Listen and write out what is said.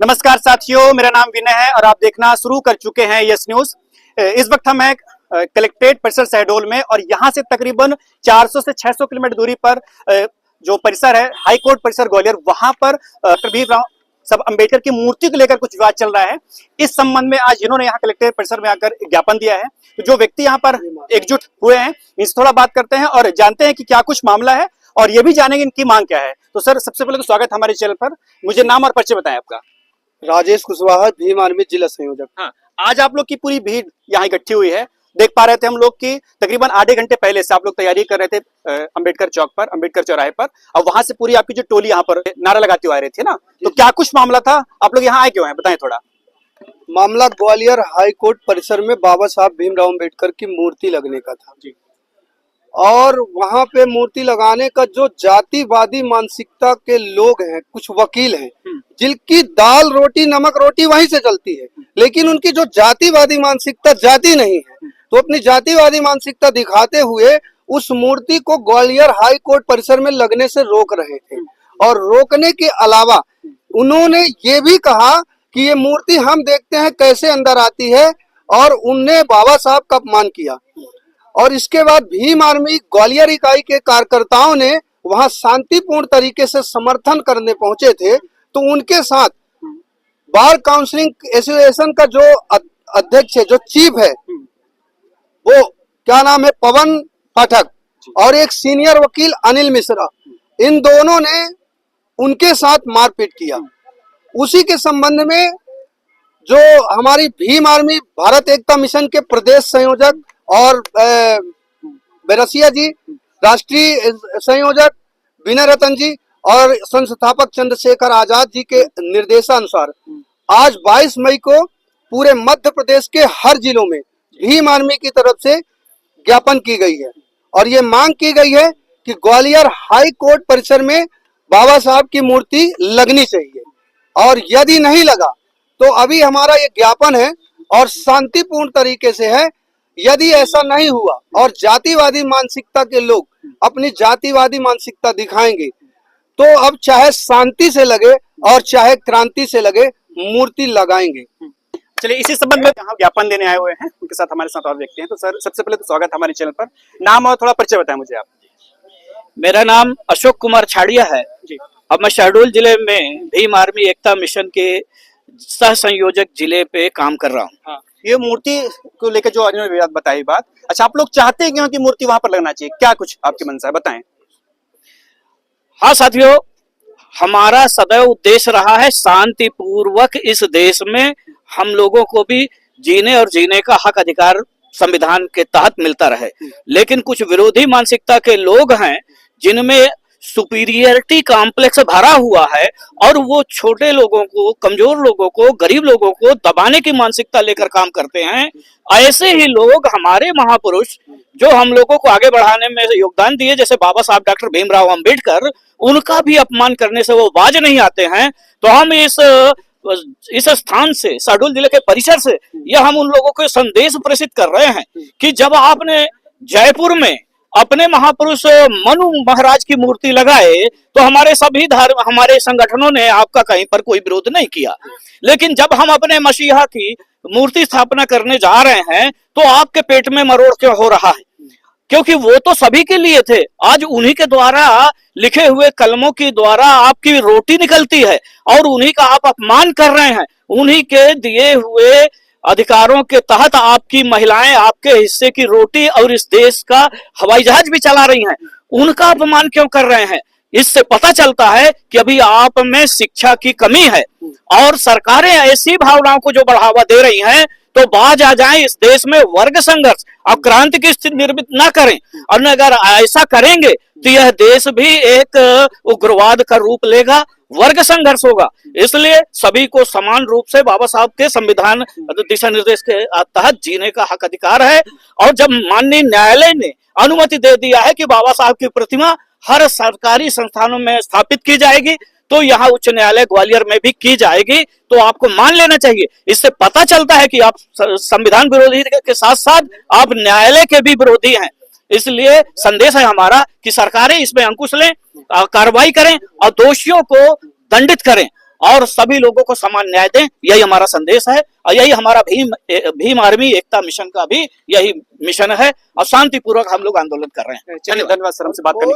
नमस्कार साथियों, मेरा नाम विनय है और आप देखना शुरू कर चुके हैं यस न्यूज। इस वक्त हम हैं कलेक्ट्रेट परिसर शहडोल में और यहाँ से तकरीबन 400 से 600 किलोमीटर दूरी पर जो परिसर है हाई कोर्ट परिसर ग्वालियर, वहां पर भीमराव सब अंबेडकर की मूर्ति को लेकर कुछ विवाद चल रहा है। इस संबंध में आज इन्होंने यहाँ कलेक्ट्रेट परिसर में आकर ज्ञापन दिया है। तो जो व्यक्ति यहाँ पर एकजुट हुए हैं, इनसे थोड़ा बात करते हैं और जानते हैं कि क्या कुछ मामला है और ये भी जानेंगे इनकी मांग क्या है। तो सर, सबसे पहले तो स्वागत हमारे चैनल पर। मुझे नाम और परिचय बताएं आपका। राजेश कुशवाहा, भीम आर्मी जिला संयोजक। हाँ, आज आप लोग की पूरी भीड़ यहाँ इकट्ठी हुई है। देख पा रहे थे हम लोग कि तकरीबन आधे घंटे पहले से आप लोग तैयारी कर रहे थे अंबेडकर चौक पर, अंबेडकर चौराहे पर, और वहां से पूरी आपकी जो टोली यहाँ पर नारा लगाते हुए आ रही थी ना, तो क्या कुछ मामला था? आप लोग यहाँ आए क्यों हैं, बताएं थोड़ा। मामला ग्वालियर हाई कोर्ट परिसर में बाबा साहब भीमराव अंबेडकर की मूर्ति लगने का था जी। और वहां पे मूर्ति लगाने का जो जातिवादी मानसिकता के लोग हैं, कुछ वकील हैं जिनकी दाल रोटी नमक रोटी वहीं से चलती है, लेकिन उनकी जो जातिवादी मानसिकता जाति नहीं है, तो अपनी जातिवादी मानसिकता दिखाते हुए उस मूर्ति को ग्वालियर हाई कोर्ट परिसर में लगने से रोक रहे थे। और रोकने के अलावा उन्होंने ये भी कहा कि ये मूर्ति हम देखते हैं कैसे अंदर आती है, और उनने बाबा साहब का अपमान किया। और इसके बाद भीम आर्मी ग्वालियर इकाई के कार्यकर्ताओं ने वहां शांतिपूर्ण तरीके से समर्थन करने पहुंचे थे, तो उनके साथ बार काउंसिलिंग एसोसिएशन का जो अध्यक्ष है, जो चीफ है, वो क्या नाम है, पवन पाठक, और एक सीनियर वकील अनिल मिश्रा, इन दोनों ने उनके साथ मारपीट किया। उसी के संबंध में जो हमारी भीम आर्मी भारत एकता मिशन के प्रदेश संयोजक और बेरसिया जी, राष्ट्रीय संयोजक विनय रतन जी और संस्थापक चंद्रशेखर आजाद जी के निर्देशानुसार आज 22 मई को पूरे मध्य प्रदेश के हर जिलों में भीम आर्मी की तरफ से ज्ञापन की गई है और ये मांग की गई है कि ग्वालियर हाई कोर्ट परिसर में बाबा साहब की मूर्ति लगनी चाहिए। और यदि नहीं लगा तो अभी हमारा ये ज्ञापन है और शांतिपूर्ण तरीके से है। यदि ऐसा नहीं हुआ और जातिवादी मानसिकता के लोग अपनी जातिवादी मानसिकता दिखाएंगे, तो अब चाहे शांति से लगे और चाहे क्रांति से लगे, मूर्ति लगाएंगे। चलिए, इसी संबंध में यहाँ ज्ञापन देने आए हुए हैं, उनके साथ हमारे साथ और व्यक्ति हैं। तो सर, सबसे पहले तो स्वागत हमारे चैनल पर। नाम और थोड़ा परिचय बताएं मुझे आप। मेरा नाम अशोक कुमार छाड़िया है जी। अब मैं शहडोल जिले में भीम आर्मी एकता मिशन के सह संयोजक जिले पे काम कर रहा हूँ। हाँ, ये मूर्ति को लेकर जो विवाद बताई बात, अच्छा, आप लोग चाहते हैं क्यों कि मूर्ति वहां पर लगना चाहिए? क्या कुछ आपकी मंशा है, बताएं। हाँ साथियों, हमारा सदैव उद्देश्य रहा है शांतिपूर्वक इस देश में हम लोगों को भी जीने और जीने का हक अधिकार संविधान के तहत मिलता रहे। लेकिन कुछ विरोधी मानसिकता के लोग हैं जिनमें सुपीरियरिटी कॉम्प्लेक्स भरा हुआ है और वो छोटे लोगों को, कमजोर लोगों को, गरीब लोगों को दबाने की मानसिकता लेकर काम करते हैं। ऐसे ही लोग हमारे महापुरुष जो हम लोगों को आगे बढ़ाने में योगदान दिए, जैसे बाबा साहब डॉक्टर भीमराव अंबेडकर, उनका भी अपमान करने से वो बाज नहीं आते हैं। तो हम इस स्थान से, शहडोल जिले के परिसर से, यह हम उन लोगों को संदेश प्रेषित कर रहे हैं कि जब आपने जयपुर में अपने महापुरुष मनु महाराज की मूर्ति लगाए तो हमारे सभी हमारे संगठनों ने आपका कहीं पर कोई विरोध नहीं किया। लेकिन जब हम अपने मसीहा की मूर्ति स्थापना करने जा रहे हैं तो आपके पेट में मरोड़ क्यों हो रहा है? क्योंकि वो तो सभी के लिए थे। आज उन्हीं के द्वारा लिखे हुए कलमों के द्वारा आपकी रोटी निकलती है और उन्हीं का आप अपमान कर रहे हैं। उन्हीं के दिए हुए अधिकारों के तहत आपकी महिलाएं आपके हिस्से की रोटी और इस देश का हवाई जहाज भी चला रही हैं। उनका अपमान क्यों कर रहे हैं? इससे पता चलता है कि अभी आप में शिक्षा की कमी है और सरकारें ऐसी भावनाओं को जो बढ़ावा दे रही हैं, तो बाज आ जाएं इस देश में वर्ग संघर्ष और क्रांति की स्थिति निर्मित ना करें। और अगर ऐसा करेंगे तो यह देश भी एक उग्रवाद का रूप लेगा, वर्ग संघर्ष होगा। इसलिए सभी को समान रूप से बाबा साहब के संविधान दिशा निर्देश के तहत जीने का हक अधिकार है। और जब माननीय न्यायालय ने अनुमति दे दिया है कि बाबा साहब की प्रतिमा हर सरकारी संस्थानों में स्थापित की जाएगी, तो यहाँ उच्च न्यायालय ग्वालियर में भी की जाएगी। तो आपको मान लेना चाहिए। इससे पता चलता है कि आप संविधान विरोधी के साथ साथ आप न्यायालय के भी विरोधी हैं। इसलिए संदेश है हमारा कि सरकारें इसमें अंकुश लें, कार्रवाई करें और दोषियों को दंडित करें और सभी लोगों को समान न्याय दें, यही हमारा संदेश है। और यही हमारा भीम आर्मी एकता मिशन का भी यही मिशन है और शांतिपूर्वक हम लोग आंदोलन कर रहे हैं। चलिए, धन्यवाद सर हमसे बात करने के लिए।